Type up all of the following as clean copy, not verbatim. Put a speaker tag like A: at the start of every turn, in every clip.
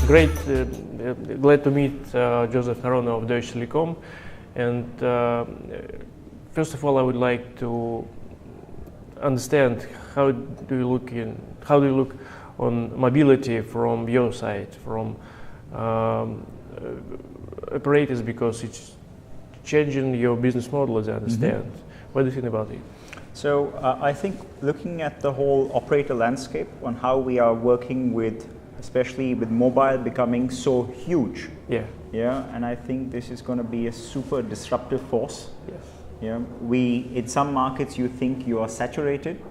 A: Great, glad to meet Joseph Noronha of Deutsche Telecom. And first of all, I would like to understand how do you look on mobility from your side, from operators, because it's changing your business model, as I understand. What do you think about it?
B: So I think looking at the whole operator landscape on how we are working with, especially with mobile becoming so huge. Yeah, and I think this is going to be a super disruptive force.
A: Yes.
B: Yeah, in some markets you think you are saturated,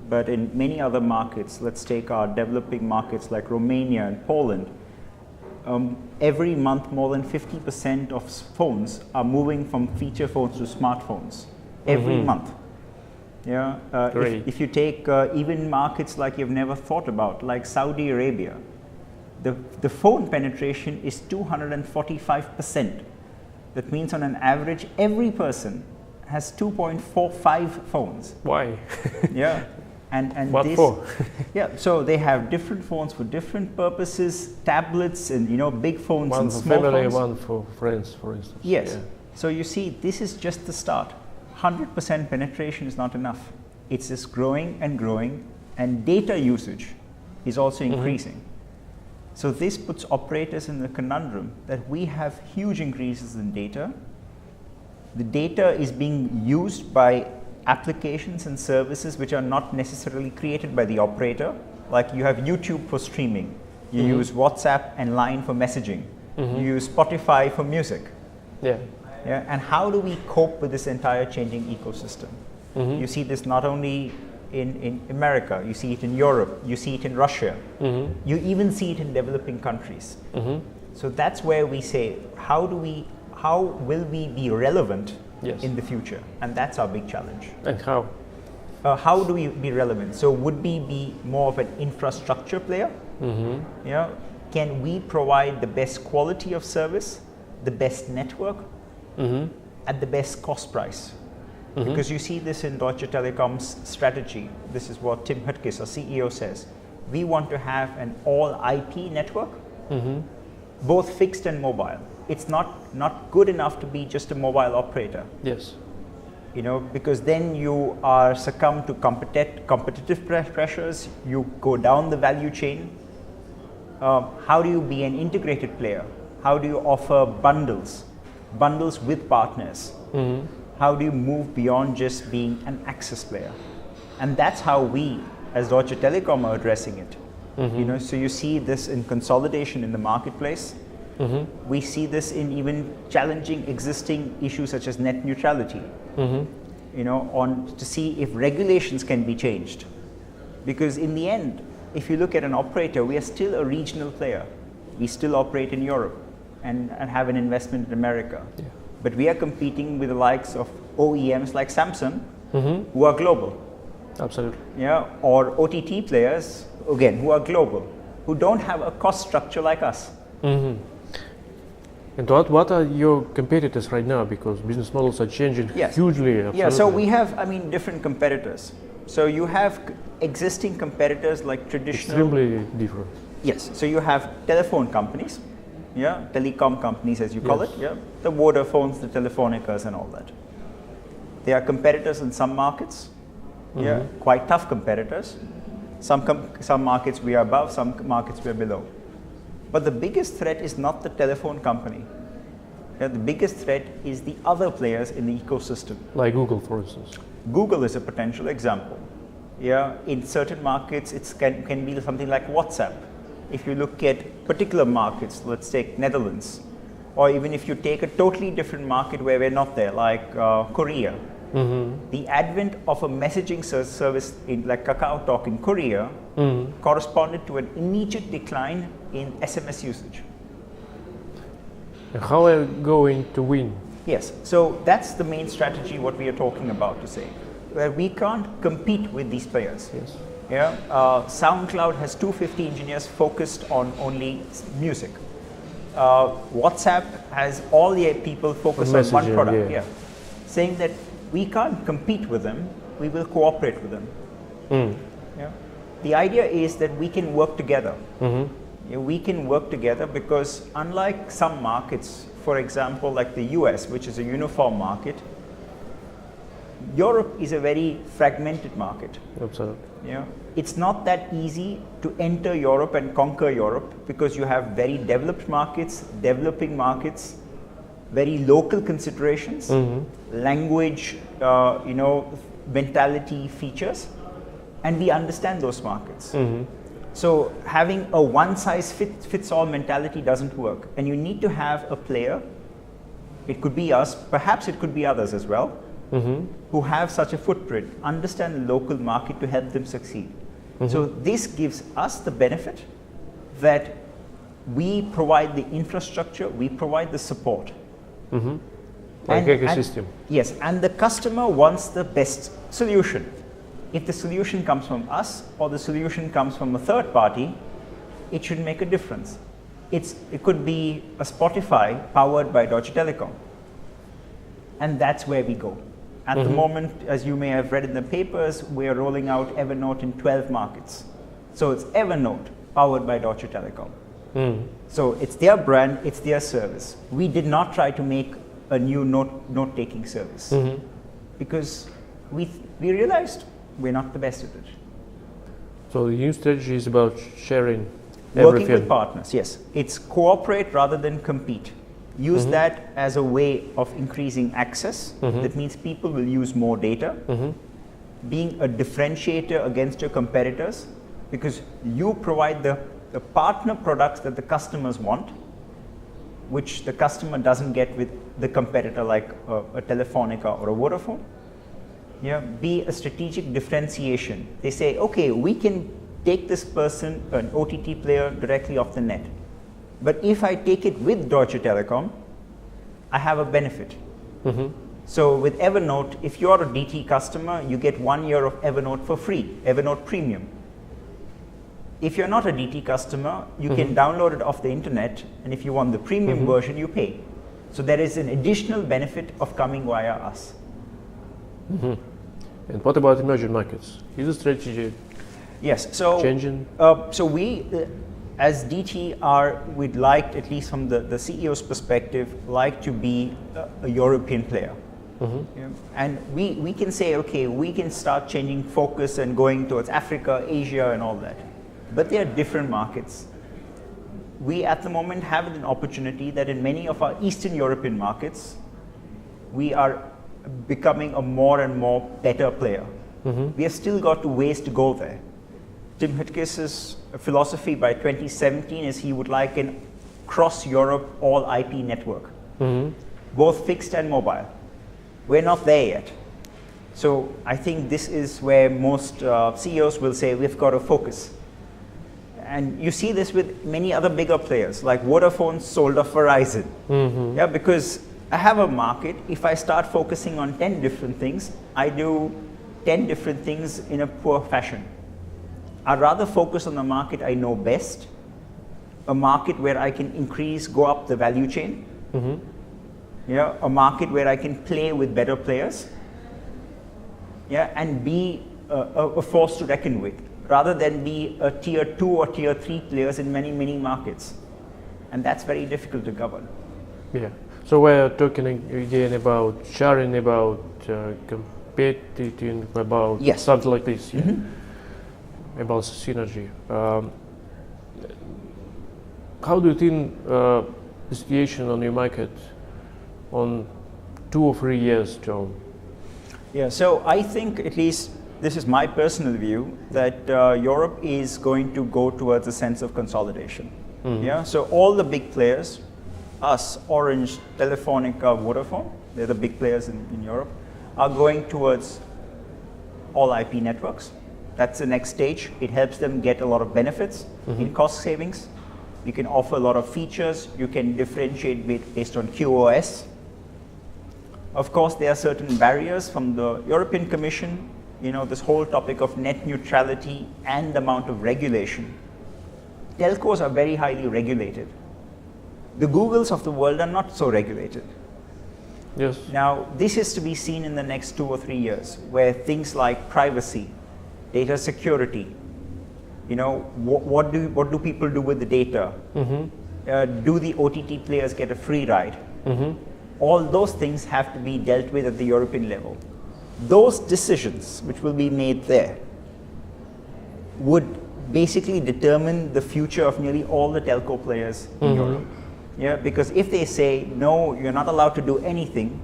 B: but in many other markets, let's take our developing markets like Romania and Poland, every month more than 50% of phones are moving from feature phones to smartphones. Every month. Yeah, if you take even markets like you've never thought about, like Saudi Arabia, the phone penetration is 245%. That means on an average, every person has 2.45 phones.
A: Why?
B: Yeah, and
A: what for?
B: Yeah, so they have different phones for different purposes, tablets, and big phones
A: one
B: and
A: for
B: small
A: family,
B: phones.
A: one for friends, for instance.
B: Yes.
A: Yeah.
B: So you see, this is just the start. 100% penetration is not enough. It's just growing and growing, and data usage is also increasing. So this puts operators in the conundrum that we have huge increases in data. The data is being used by applications and services which are not necessarily created by the operator. Like you have YouTube for streaming, you use WhatsApp and Line for messaging, you use Spotify for music.
A: Yeah.
B: Yeah, and how do we cope with this entire changing ecosystem? You see this not only in America, you see it in Europe, you see it in Russia, you even see it in developing countries. So that's where we say, how will we be relevant in the future? And that's our big challenge.
A: And how?
B: How do we be relevant? So would we be more of an infrastructure player? Yeah, can we provide the best quality of service, the best network, at the best cost price? Because you see this in Deutsche Telecom's strategy. This is what Tim Höttges, our CEO, says. We want to have an all IP network, both fixed and mobile. It's not good enough to be just a mobile operator.
A: Yes.
B: Because then you are succumb to competitive pressures, you go down the value chain. How do you be an integrated player? How do you offer bundles with partners? How do you move beyond just being an access player? And that's how we, as Deutsche Telekom, are addressing it. So you see this in consolidation in the marketplace. We see this in even challenging existing issues such as net neutrality. To see if regulations can be changed. Because in the end, if you look at an operator, we are still a regional player. We still operate in Europe and have an investment in America.
A: Yeah.
B: But we are competing with the likes of OEMs like Samsung, who are global.
A: Absolutely.
B: Yeah, or OTT players, again, who are global, who don't have a cost structure like us.
A: And what are your competitors right now? Because business models are changing hugely. Absolutely.
B: Yeah, so we have, different competitors. So you have existing competitors like traditional.
A: Extremely different.
B: Yes, so you have telephone companies. Yeah, telecom companies, as you call it. Yeah, the Vodafones, the Telefonicas, and all that. They are competitors in some markets. Yeah, quite tough competitors. Some markets we are above, some markets we are below. But the biggest threat is not the telephone company. Yeah, the biggest threat is the other players in the ecosystem.
A: Like Google, for instance.
B: Google is a potential example. Yeah, in certain markets, it can be something like WhatsApp. If you look at particular markets, let's take Netherlands, or even if you take a totally different market where we're not there, like Korea, the advent of a messaging service like KakaoTalk in Korea corresponded to an immediate decline in SMS usage.
A: And how are you going to win?
B: Yes, so that's the main strategy, what we are talking about to say, where we can't compete with these players.
A: Yes.
B: Yeah, SoundCloud has 250 engineers focused on only music. WhatsApp has all the people focused on one product. Yeah. Saying that we can't compete with them, we will cooperate with them. Yeah. The idea is that we can work together. we can work together, because unlike some markets, for example, like the US, which is a uniform market, Europe is a very fragmented market.
A: Absolutely.
B: Yeah. It's not that easy to enter Europe and conquer Europe, because you have very developed markets, developing markets, very local considerations, language, mentality features, and we understand those markets. So having a one-size-fits-all mentality doesn't work, and you need to have a player, it could be us, perhaps it could be others as well, who have such a footprint, understand the local market to help them succeed. So this gives us the benefit that we provide the infrastructure, we provide the support.
A: Like ecosystem.
B: Yes, and the customer wants the best solution. If the solution comes from us or the solution comes from a third party, it should make a difference. It could be a Spotify powered by Deutsche Telecom. And that's where we go. At the moment, as you may have read in the papers, we are rolling out Evernote in 12 markets. So it's Evernote powered by Deutsche Telekom. So it's their brand, it's their service. We did not try to make a new note-taking service, because we realized we're not the best at it.
A: So the new strategy is about sharing
B: Working
A: everything.
B: with partners, yes. It's cooperate rather than compete. Use that as a way of increasing access. That means people will use more data. Being a differentiator against your competitors, because you provide the partner products that the customers want, which the customer doesn't get with the competitor like a Telefonica or a Vodafone. Yeah, be a strategic differentiation. They say, okay, we can take this person, an OTT player, directly off the net. But if I take it with Deutsche Telekom, I have a benefit. So with Evernote, if you're a DT customer, you get 1 year of Evernote for free, Evernote Premium. If you're not a DT customer, you can download it off the internet, and if you want the premium version, you pay. So there is an additional benefit of coming via us.
A: And what about emerging markets? Is the strategy changing?
B: So we, as DT, we'd like, at least from the CEO's perspective, like to be a European player. Yeah. And we can say, okay, we can start changing focus and going towards Africa, Asia, and all that. But they are different markets. We at the moment have an opportunity that in many of our Eastern European markets, we are becoming a more and more better player. We have still got ways to go there. Tim Hutches's philosophy by 2017 is he would like an cross-Europe all IP network, both fixed and mobile. We're not there yet. So I think this is where most CEOs will say we've got to focus. And you see this with many other bigger players, like Vodafone sold off Verizon. Yeah, because I have a market. If I start focusing on 10 different things, I do 10 different things in a poor fashion. I'd rather focus on the market I know best, a market where I can go up the value chain, yeah, a market where I can play with better players, yeah, and be a force to reckon with, rather than be a tier 2 or tier 3 players in many, many markets. And that's very difficult to govern.
A: Yeah. So we're talking again about sharing, about competing, about something like this, yeah? About synergy. How do you think the situation on your market on 2 or 3 years term?
B: Yeah, so I think, at least this is my personal view, that Europe is going to go towards a sense of consolidation. Yeah, so all the big players, us, Orange, Telefonica, Vodafone, they're the big players in Europe, are going towards all IP networks. That's the next stage. It helps them get a lot of benefits in cost savings. You can offer a lot of features. You can differentiate based on QoS. Of course, there are certain barriers from the European Commission, this whole topic of net neutrality and the amount of regulation. Telcos are very highly regulated. The Googles of the world are not so regulated.
A: Yes.
B: Now, this is to be seen in the next 2 or 3 years, where things like privacy, data security, You know, what do people do with the data? Do the OTT players get a free ride? All those things have to be dealt with at the European level. Those decisions, which will be made there, would basically determine the future of nearly all the telco players in Europe. Yeah, because if they say, no, you're not allowed to do anything,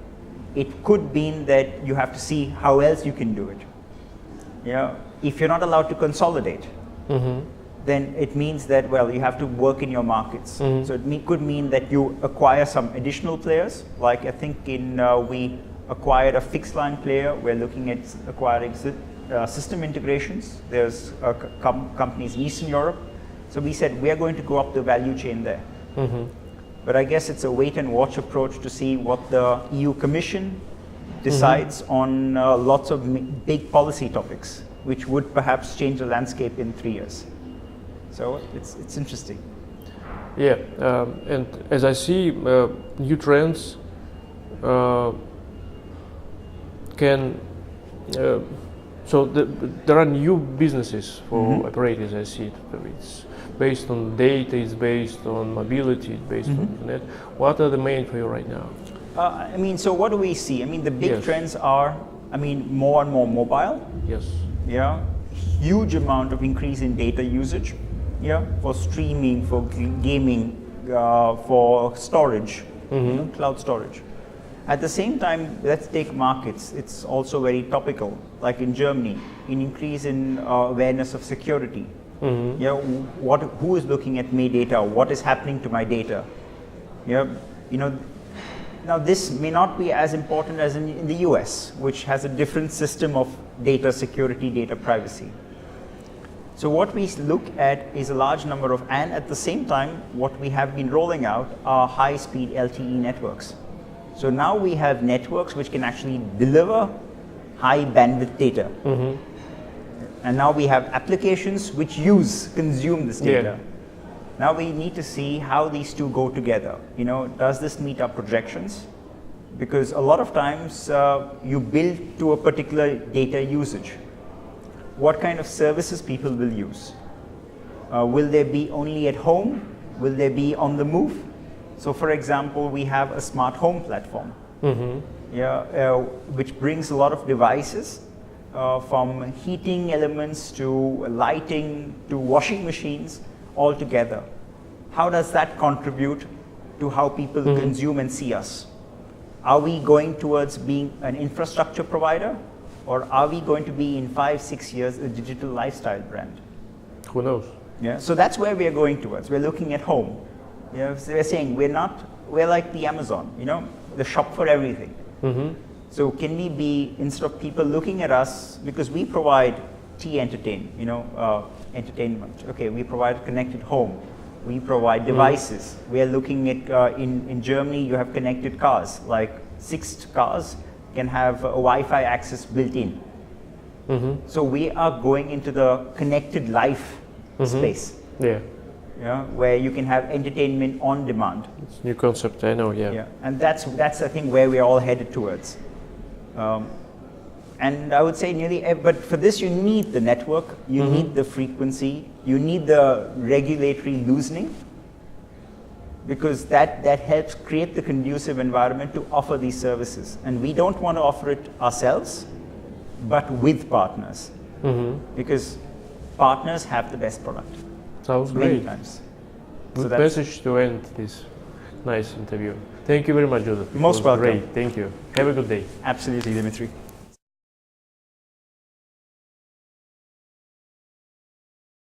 B: it could mean that you have to see how else you can do it. Yeah, if you're not allowed to consolidate, then it means that, well, you have to work in your markets. So it could mean that you acquire some additional players, like I think we acquired a fixed line player. We're looking at acquiring system integrations. There's companies in Eastern Europe. So we said we are going to go up the value chain there. But I guess it's a wait and watch approach to see what the EU Commission decides on lots of big policy topics, which would perhaps change the landscape in 3 years. So it's interesting.
A: Yeah, and as I see, new trends can. So there are new businesses for operators. I see it. It's based on data. It's based on mobility. It's based on internet. What are the main for you right now?
B: I mean, so what do we see? I mean, the big trends are, I mean, more and more mobile.
A: Yes.
B: Yeah, huge amount of increase in data usage. Yeah, for streaming, for gaming, for storage, you know, cloud storage. At the same time, let's take markets. It's also very topical. Like in Germany, an increase in awareness of security. Yeah, who is looking at my data? What is happening to my data? Yeah, you know. Now this may not be as important as in the US, which has a different system of data security, data privacy. So what we look at is a large number of, and at the same time, what we have been rolling out are high-speed LTE networks. So now we have networks which can actually deliver high bandwidth data. And now we have applications which consume this data. Now we need to see how these two go together. You know, does this meet our projections? Because a lot of times you build to a particular data usage. What kind of services people will use? Will they be only at home? Will they be on the move? So for example, we have a smart home platform, which brings a lot of devices from heating elements to lighting to washing machines all together. How does that contribute to how people consume and see us? Are we going towards being an infrastructure provider, or are we going to be in 5-6 years a digital lifestyle brand?
A: Who knows?
B: Yeah, so that's where we are going towards. We're looking at home. You know, so we're saying we're like the Amazon, you know, the shop for everything. So can we be, instead of people looking at us, because we provide entertainment. Okay, we provide connected home. We provide devices. We are looking at, in Germany, you have connected cars, like 6 cars can have a Wi-Fi access built in. So we are going into the connected life space. Yeah, where you can have entertainment on demand.
A: It's a new concept, I know,
B: Yeah, and that's I think where we're all headed towards. And I would say but for this you need the network, you need the frequency, you need the regulatory loosening, because that helps create the conducive environment to offer these services. And we don't want to offer it ourselves, but with partners, because partners have the best product.
A: Sounds
B: many
A: great.
B: Times.
A: Good message to end this nice interview. Thank you very much, Joseph.
B: Most welcome.
A: Great, thank you. Have a good day.
B: Absolutely, Dimitri.